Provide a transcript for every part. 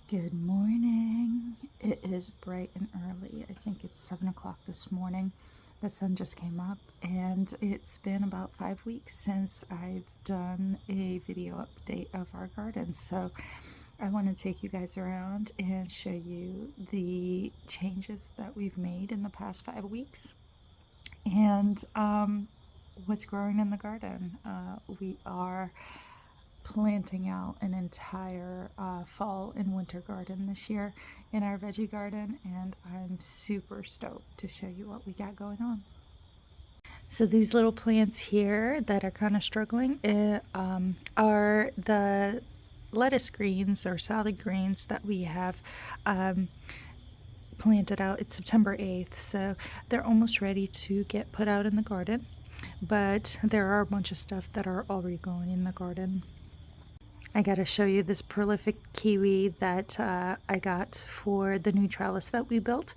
Good morning. It is bright and early. I think it's 7 o'clock this morning. The sun just came up, and it's been about 5 weeks since I've done a video update of our garden. So I want to take you guys around and show you the changes that we've made in the past 5 weeks and what's growing in the garden. We are planting out an entire fall and winter garden this year in our veggie garden, and I'm super stoked to show you what we got going on. So these little plants here that are kind of struggling are the lettuce greens or salad greens that we have planted out. It's September 8th, so they're almost ready to get put out in the garden, but there are a bunch of stuff that are already going in the garden. I gotta show you this prolific kiwi that I got for the new trellis that we built.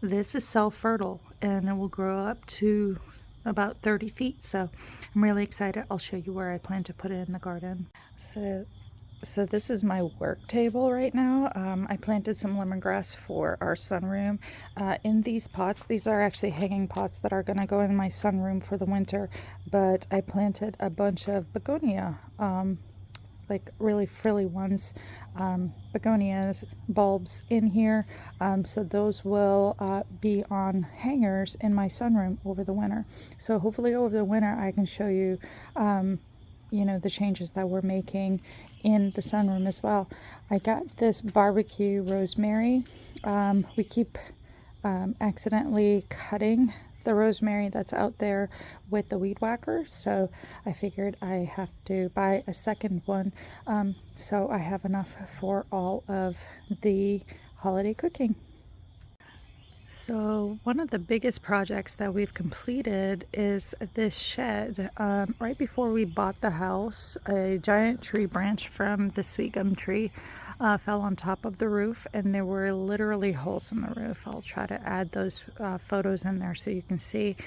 This is self-fertile and it will grow up to about 30 feet, so I'm really excited. I'll show you where I plan to put it in the garden. So this is my work table right now. I planted some lemongrass for our sunroom in these pots. These are actually hanging pots that are going to go in my sunroom for the winter, but I planted a bunch of begonia, like really frilly ones, begonias bulbs in here, so those will be on hangers in my sunroom over the winter. So hopefully over the winter I can show you the changes that we're making in the sunroom as well. I got this barbecue rosemary. We keep accidentally cutting the rosemary that's out there with the weed whacker, so I figured I have to buy a second one, so I have enough for all of the holiday cooking. So one of the biggest projects that we've completed is this shed. Right before we bought the house, a giant tree branch from the sweet gum tree fell on top of the roof, and there were literally holes in the roof. I'll try to add those photos in there so you can see.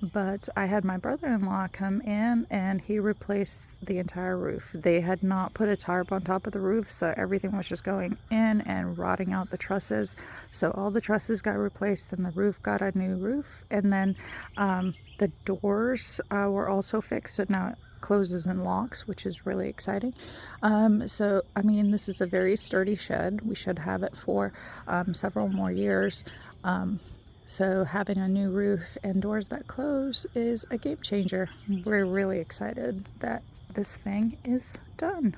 But I had my brother-in-law come in and he replaced the entire roof. They had not put a tarp on top of the roof, so everything was just going in and rotting out the trusses. So all the trusses got replaced and the roof got a new roof, and then the doors were also fixed, so now it closes and locks, which is really exciting. So I mean, this is a very sturdy shed. We should have it for several more years. So having a new roof and doors that close is a game changer. We're really excited that this thing is done.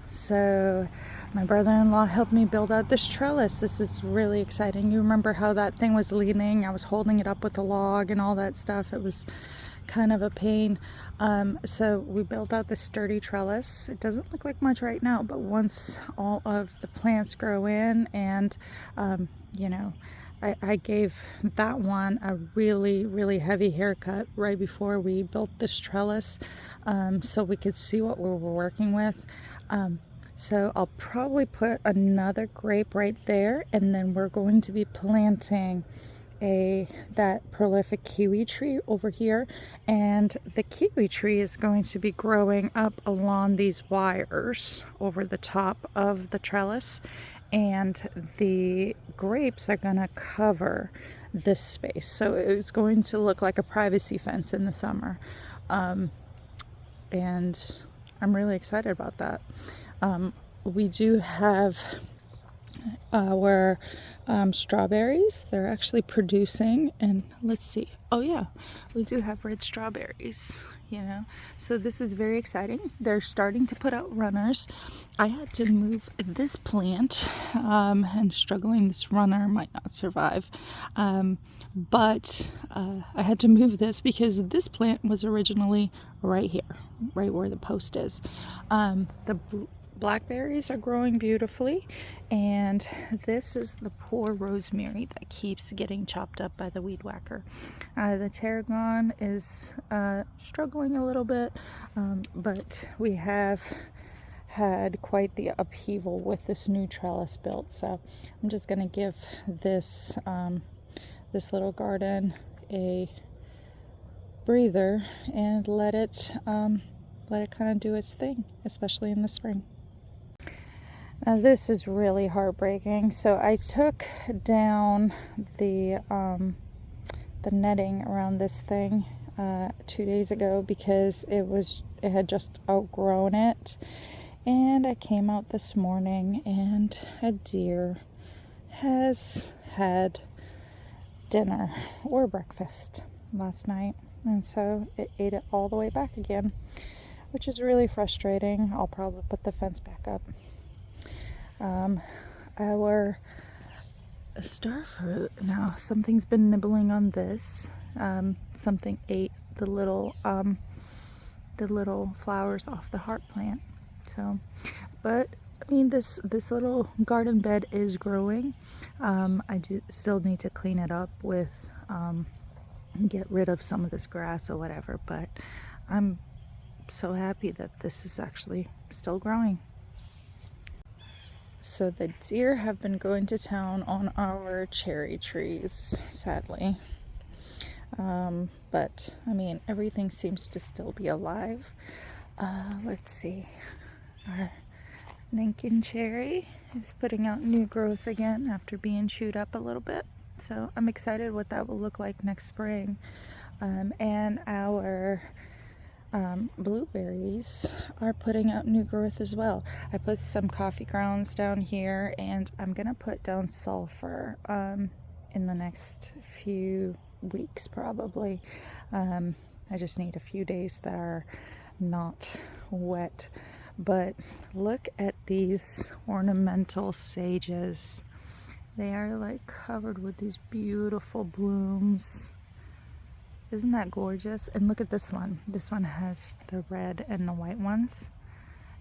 So my brother-in-law helped me build out this trellis. This is really exciting. You remember how that thing was leaning? I was holding it up with a log and all that stuff. It was kind of a pain. So we built out this sturdy trellis. It doesn't look like much right now, but once all of the plants grow in and I gave that one a really heavy haircut right before we built this trellis, so we could see what we were working with. So I'll probably put another grape right there, and then we're going to be planting that prolific kiwi tree over here, and the kiwi tree is going to be growing up along these wires over the top of the trellis, and the grapes are going to cover this space, so it's going to look like a privacy fence in the summer, and I'm really excited about that. We do have our strawberries. They're actually producing, and let's see. Oh yeah, we do have red strawberries, so this is very exciting. They're starting to put out runners. I had to move this plant, and struggling. This runner might not survive, but I had to move this because this plant was originally right here, right where the post is. The blackberries are growing beautifully, and this is the poor rosemary that keeps getting chopped up by the weed whacker. The tarragon is struggling a little bit, but we have had quite the upheaval with this new trellis built, so I'm just going to give this this little garden a breather and let it kind of do its thing, especially in the spring. Now this is really heartbreaking. So I took down the netting around this thing 2 days ago because it had just outgrown it, and I came out this morning and a deer has had dinner or breakfast last night, and so it ate it all the way back again, which is really frustrating. I'll probably put the fence back up. Our starfruit, now something's been nibbling on this. Something ate the little flowers off the heart plant. So, but I mean, this little garden bed is growing. I still need to clean it up with get rid of some of this grass or whatever, but I'm so happy that this is actually still growing. So the deer have been going to town on our cherry trees, sadly. But I mean, everything seems to still be alive. Let's see. Our Lincoln cherry is putting out new growth again after being chewed up a little bit. So I'm excited what that will look like next spring. And our blueberries are putting out new growth as well. I put some coffee grounds down here, and I'm gonna put down sulfur in the next few weeks probably. I just need a few days that are not wet. But look at these ornamental sages. They are like covered with these beautiful blooms. Isn't that gorgeous? And look at this one. This one has the red and the white ones,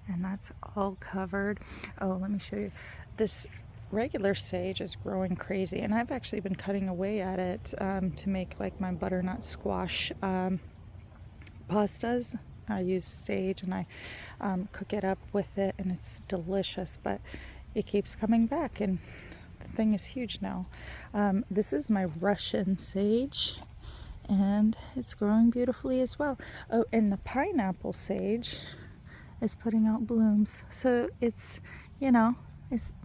and that's all covered. Oh, let me show you. This regular sage is growing crazy, and I've actually been cutting away at it to make like my butternut squash pastas. I use sage and I cook it up with it, and it's delicious, but it keeps coming back, and the thing is huge now. This is my Russian sage, and it's growing beautifully as well. Oh, and the pineapple sage is putting out blooms. So it's,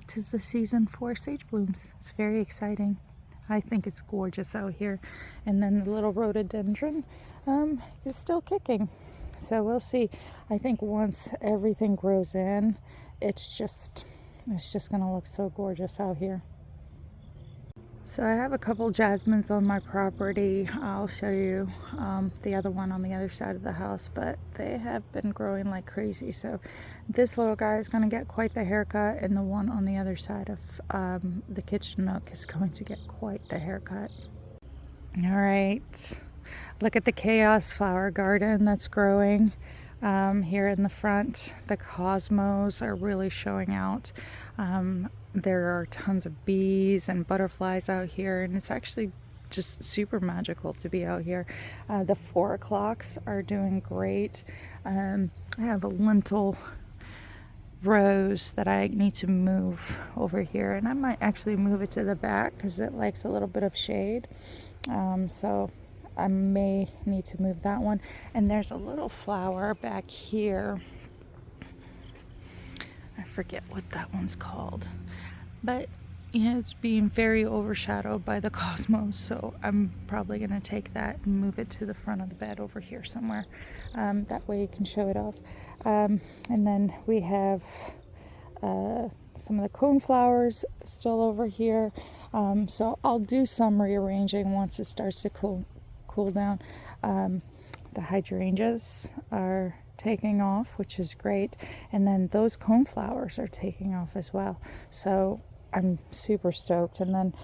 tis the season for sage blooms. It's very exciting. I think it's gorgeous out here. And then the little rhododendron is still kicking. So we'll see. I think once everything grows in, it's just going to look so gorgeous out here. So I have a couple jasmines on my property. I'll show you the other one on the other side of the house, but they have been growing like crazy. So this little guy is going to get quite the haircut, and the one on the other side of the kitchen nook is going to get quite the haircut. All right, look at the chaos flower garden that's growing here in the front. The cosmos are really showing out. There are tons of bees and butterflies out here, and it's actually just super magical to be out here. The 4 o'clocks are doing great. I have a lentil rose that I need to move over here, and I might actually move it to the back because it likes a little bit of shade. So I may need to move that one. And there's a little flower back here. I forget what that one's called, but it's being very overshadowed by the cosmos, so I'm probably going to take that and move it to the front of the bed over here somewhere. That way you can show it off. And then we have some of the coneflowers still over here, so I'll do some rearranging once it starts to cool down. The hydrangeas are taking off, which is great, and then those coneflowers are taking off as well, so I'm super stoked. And then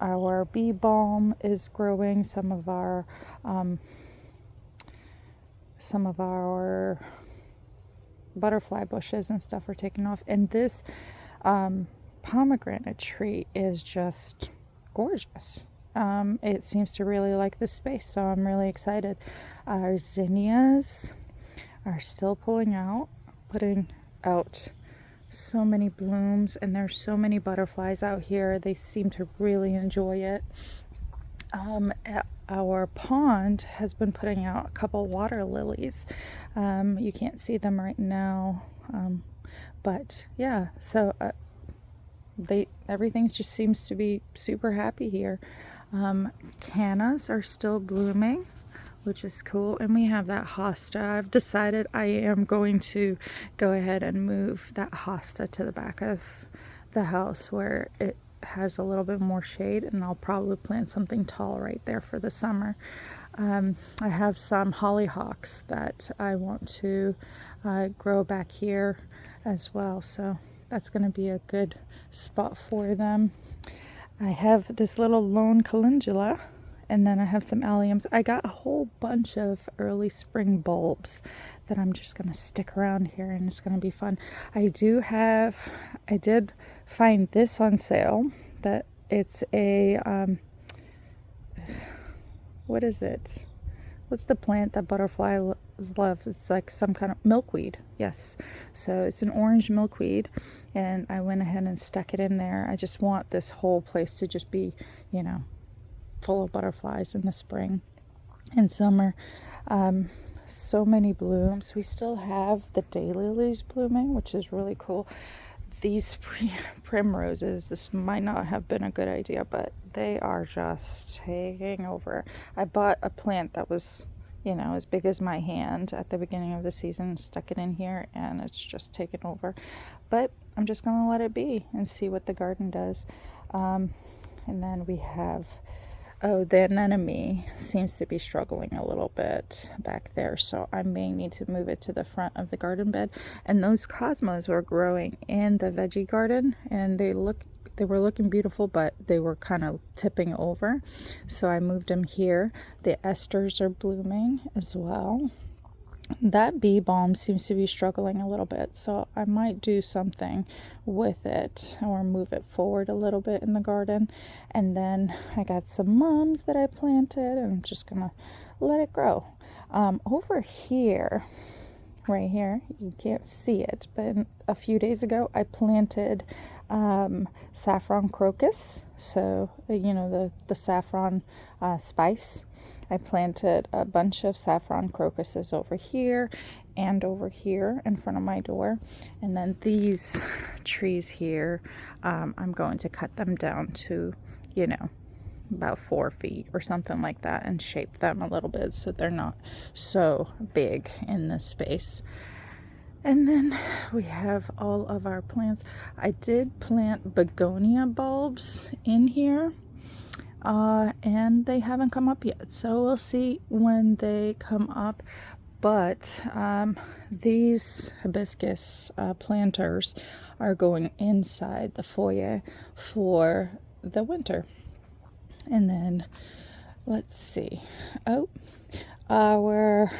our bee balm is growing. Some of our butterfly bushes and stuff are taking off, and this pomegranate tree is just gorgeous. It seems to really like this space, so I'm really excited. Our zinnias are still putting out so many blooms, and there's so many butterflies out here. They seem to really enjoy it. Our pond has been putting out a couple water lilies. You can't see them right now, but yeah, so everything just seems to be super happy here. Cannas are still blooming, which is cool, and we have that hosta. I've decided I am going to go ahead and move that hosta to the back of the house where it has a little bit more shade, and I'll probably plant something tall right there for the summer. I have some hollyhocks that I want to grow back here as well, so that's going to be a good spot for them. I have this little lone calendula, and then I have some alliums. I got a whole bunch of early spring bulbs that I'm just going to stick around here, and it's going to be fun. I did find this on sale, that it's a what is it? What's the plant that butterflies love? It's like some kind of milkweed. Yes. So it's an orange milkweed, and I went ahead and stuck it in there. I just want this whole place to just be, full of butterflies in the spring and summer. So many blooms. We still have the daylilies blooming, which is really cool. These primroses, this might not have been a good idea, but they are just taking over. I bought a plant that was, as big as my hand at the beginning of the season, stuck it in here, and it's just taken over. But I'm just going to let it be and see what the garden does. And then we have, the anemone seems to be struggling a little bit back there, so I may need to move it to the front of the garden bed. And those cosmos were growing in the veggie garden, and they were looking beautiful, but they were kind of tipping over, so I moved them here. The esters are blooming as well. That bee balm seems to be struggling a little bit, so I might do something with it or move it forward a little bit in the garden. And then I got some mums that I planted, and I'm just gonna let it grow. Over here, right here, you can't see it, but a few days ago I planted saffron crocus, so the saffron spice. I planted a bunch of saffron crocuses over here and over here in front of my door. And then these trees here, I'm going to cut them down to, about 4 feet or something like that, and shape them a little bit so they're not so big in this space. And then we have all of our plants. I did plant begonia bulbs in here. And they haven't come up yet, so we'll see when they come up. But these hibiscus planters are going inside the foyer for the winter. And then let's see. Our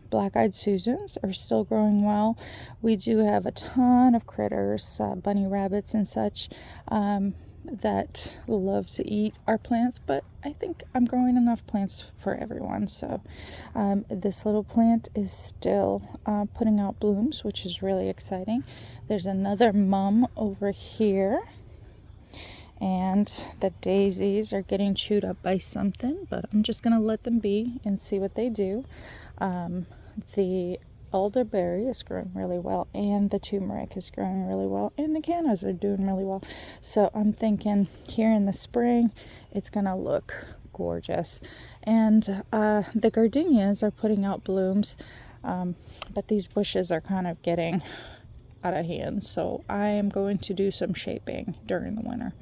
black-eyed Susans are still growing well. We do have a ton of critters, bunny rabbits and such, that love to eat our plants, but I think I'm growing enough plants for everyone. So this little plant is still putting out blooms, which is really exciting. There's another mum over here, and the daisies are getting chewed up by something, but I'm just gonna let them be and see what they do. The elderberry is growing really well, and the turmeric is growing really well, and the cannas are doing really well. So I'm thinking here in the spring it's gonna look gorgeous. And the gardenias are putting out blooms, but these bushes are kind of getting out of hand, so I am going to do some shaping during the winter,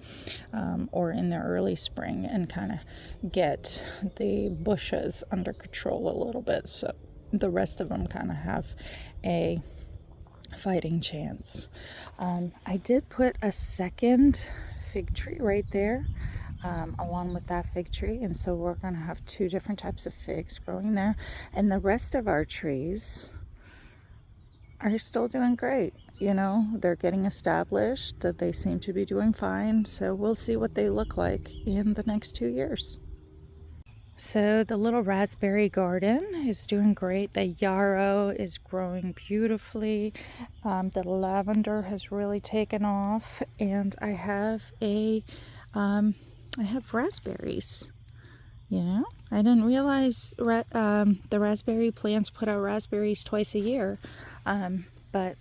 or in the early spring, and kind of get the bushes under control a little bit, so the rest of them kind of have a fighting chance. I did put a second fig tree right there, along with that fig tree, and so we're going to have 2 different types of figs growing there. And the rest of our trees are still doing great. They're getting established, that they seem to be doing fine, so we'll see what they look like in the next 2 years. So the little raspberry garden is doing great. The yarrow is growing beautifully. The lavender has really taken off, and I have raspberries You know, I didn't realize the raspberry plants put out raspberries twice a year. But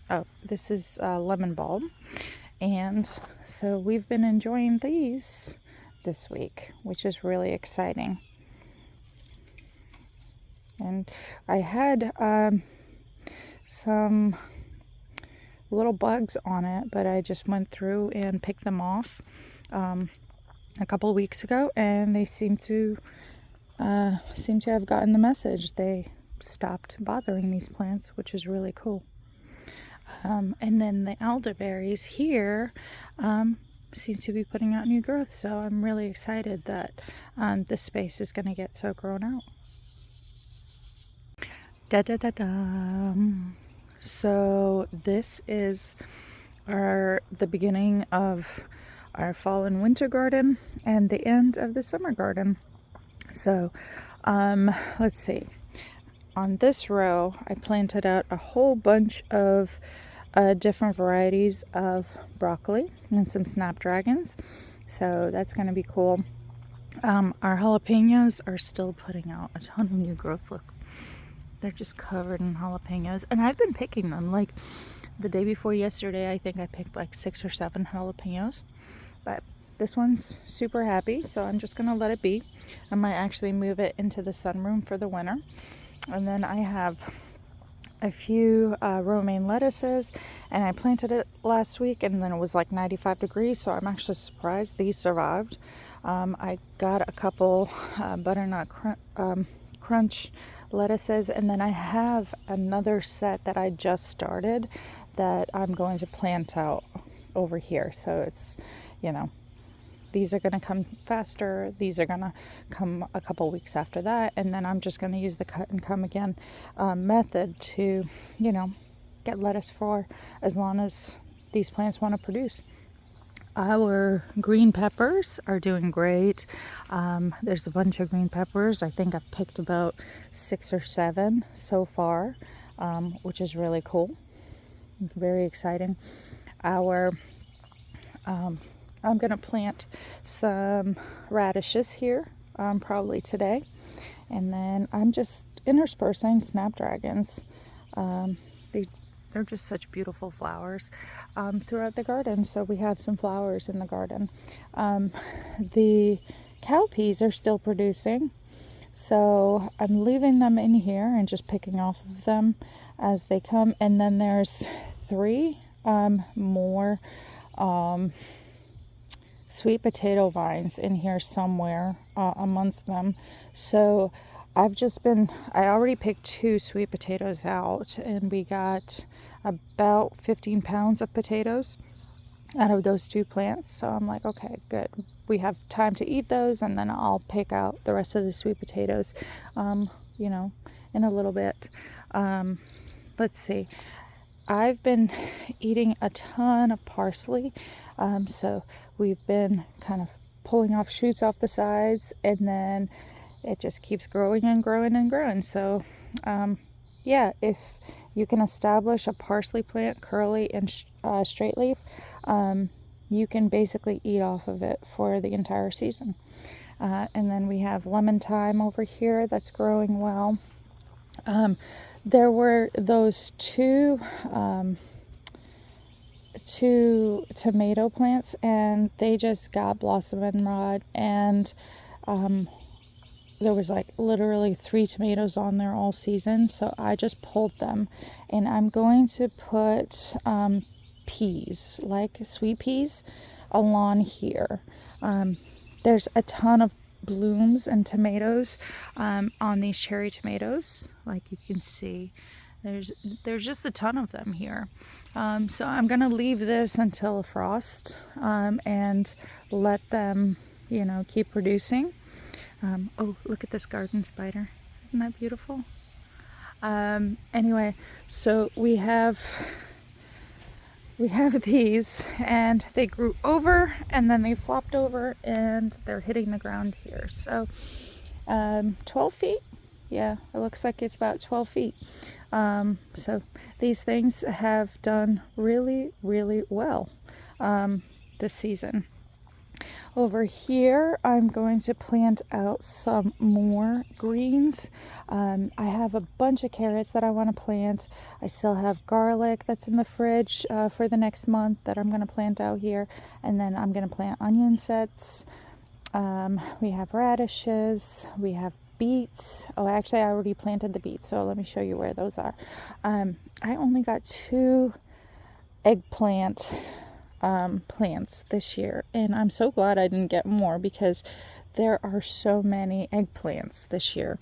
oh, this is lemon bulb. And so we've been enjoying these this week, which is really exciting. And I had some little bugs on it, but I just went through and picked them off a couple of weeks ago, and they seem to have gotten the message. They stopped bothering these plants, which is really cool. And then the elderberries here seem to be putting out new growth, so I'm really excited that this space is going to get so grown out. So this is the beginning of our fall and winter garden and the end of the summer garden. So let's see. On this row, I planted out a whole bunch of different varieties of broccoli and some snapdragons. So that's going to be cool. Our jalapenos are still putting out a ton of new growth. Look, they're just covered in jalapenos. And I've been picking them. Like the day before yesterday, I think I picked like 6 or 7 jalapenos. But this one's super happy, so I'm just going to let it be. I might actually move it into the sunroom for the winter. And then I have a few romaine lettuces, and I planted it last week, and then it was like 95 degrees, so I'm actually surprised these survived. I got a couple butternut crunch lettuces, and then I have another set that I just started that I'm going to plant out over here. So it's, you know, these are going to come faster. These are going to come a couple weeks after that. And then I'm just going to use the cut and come again method to, you know, get lettuce for as long as these plants want to produce. Our green peppers are doing great. There's a bunch of green peppers. I think I've picked about 6 or 7 so far, which is really cool. Very exciting. I'm going to plant some radishes here probably today. And then I'm just interspersing snapdragons. They're just such beautiful flowers throughout the garden. So we have some flowers in the garden. The cowpeas are still producing. So I'm leaving them in here and just picking off of them as they come. And then there's 3 more sweet potato vines in here somewhere amongst them. So I already picked 2 sweet potatoes out, and we got about 15 pounds of potatoes out of those 2 plants. So I'm like, okay, good. We have time to eat those, and then I'll pick out the rest of the sweet potatoes, you know, in a little bit. Let's see. I've been eating a ton of parsley, so we've been kind of pulling off shoots off the sides, and then it just keeps growing and growing and growing. So, yeah, if you can establish a parsley plant, curly and straight leaf, you can basically eat off of it for the entire season. And then we have lemon thyme over here that's growing well. There were those two tomato plants, and they just got blossom and rot, and there was like literally 3 tomatoes on there all season, so I just pulled them, and I'm going to put peas, like sweet peas, along here. There's a ton of blooms and tomatoes on these cherry tomatoes, like you can see. There's just a ton of them here. So I'm gonna leave this until a frost and let them, you know, keep producing. Oh, look at this garden spider. Isn't that beautiful? Anyway, so we have these, and they grew over, and then they flopped over, and they're hitting the ground here. So 12 feet. Yeah, it looks like it's about 12 feet. So these things have done really, really well this season. Over here, I'm going to plant out some more greens. I have a bunch of carrots that I want to plant. I still have garlic that's in the fridge for the next month that I'm going to plant out here. And then I'm going to plant onion sets. We have radishes. We have beets. Oh, actually, I already planted the beets, so let me show you where those are. I only got 2 eggplant plants this year, and I'm so glad I didn't get more because there are so many eggplants this year.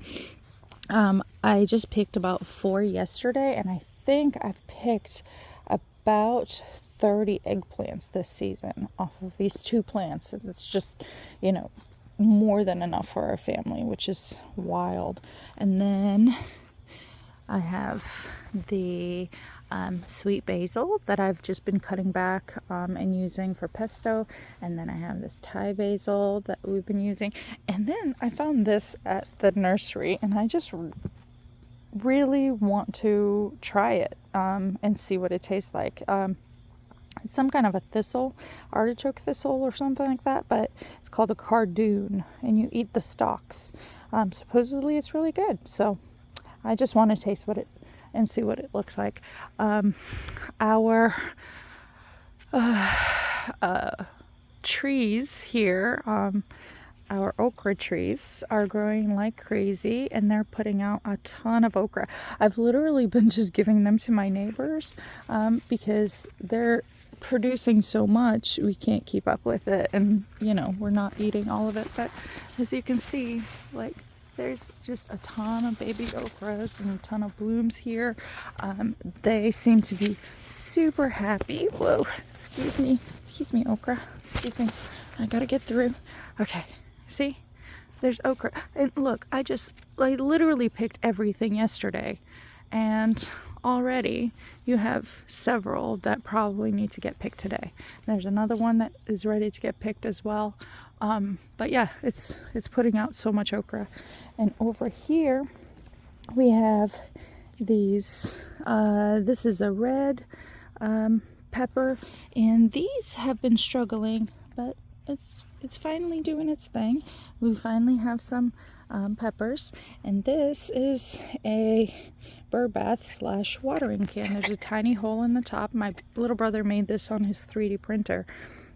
I just picked about 4 yesterday, and I think I've picked about 30 eggplants this season off of these 2 plants. It's just, more than enough for our family, which is wild. And then I have the sweet basil that I've just been cutting back and using for pesto. And then I have this Thai basil that we've been using. And then I found this at the nursery, and I just really want to try it and see what it tastes like. It's some kind of a thistle, artichoke thistle or something like that, but it's called a cardoon, and you eat the stalks. Supposedly it's really good, so I just want to taste and see what it looks like. Our trees here, our okra trees are growing like crazy, and they're putting out a ton of okra. I've literally been just giving them to my neighbors because they're producing so much we can't keep up with it, and we're not eating all of it. But as you can see, there's just a ton of baby okras and a ton of blooms here. They seem to be super happy. Whoa, excuse me okra, excuse me, I gotta get through. Okay, see, there's okra, and look, I literally picked everything yesterday, and already you have several that probably need to get picked today. There's another one that is ready to get picked as well. But yeah, it's putting out so much okra. And over here we have these, this is a red pepper, and these have been struggling, but it's finally doing its thing. We finally have some peppers, and this is a bird bath / watering can. There's a tiny hole in the top. My little brother made this on his 3D printer.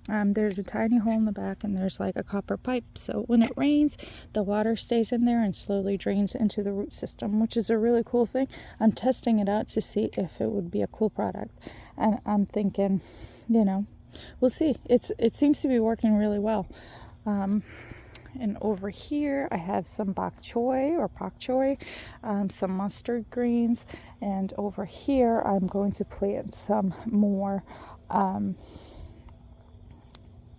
There's a tiny hole in the back, and there's like a copper pipe, so when it rains the water stays in there and slowly drains into the root system, which is a really cool thing. I'm testing it out to see if it would be a cool product, and I'm thinking, we'll see. It seems to be working really well. And over here I have some bok choy, some mustard greens, and over here I'm going to plant some more,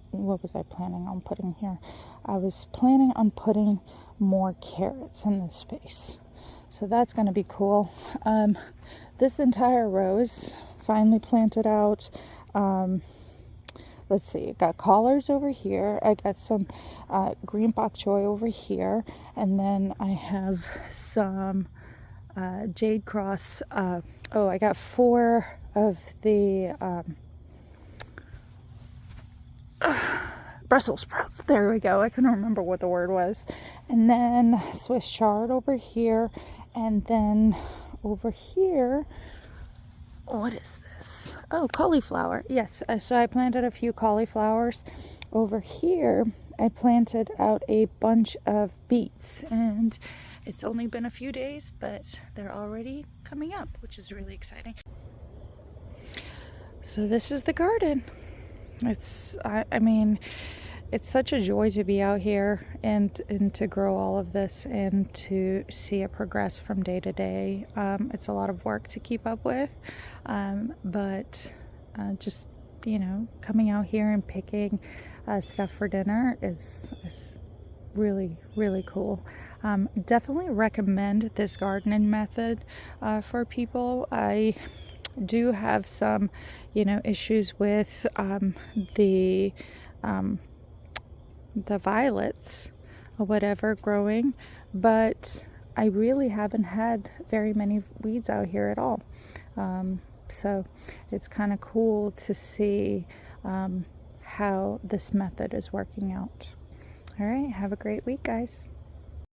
what was I planning on putting here? I was planning on putting more carrots in this space, so that's going to be cool. This entire row is finally planted out. Let's see, I got collards over here. I got some green bok choy over here. And then I have some jade cross. I got 4 of the Brussels sprouts. There we go. I couldn't remember what the word was. And then Swiss chard over here. And then over here, what is this? Oh, cauliflower. Yes, so I planted a few cauliflowers. Over here, I planted out a bunch of beets, and it's only been a few days, but they're already coming up, which is really exciting. So this is the garden. It's such a joy to be out here and to grow all of this and to see it progress from day to day. It's a lot of work to keep up with, but just coming out here and picking stuff for dinner is really, really cool. Definitely recommend this gardening method for people. I do have some issues with the violets or whatever growing, but I really haven't had very many weeds out here at all. So it's kind of cool to see how this method is working out. All right, have a great week, guys.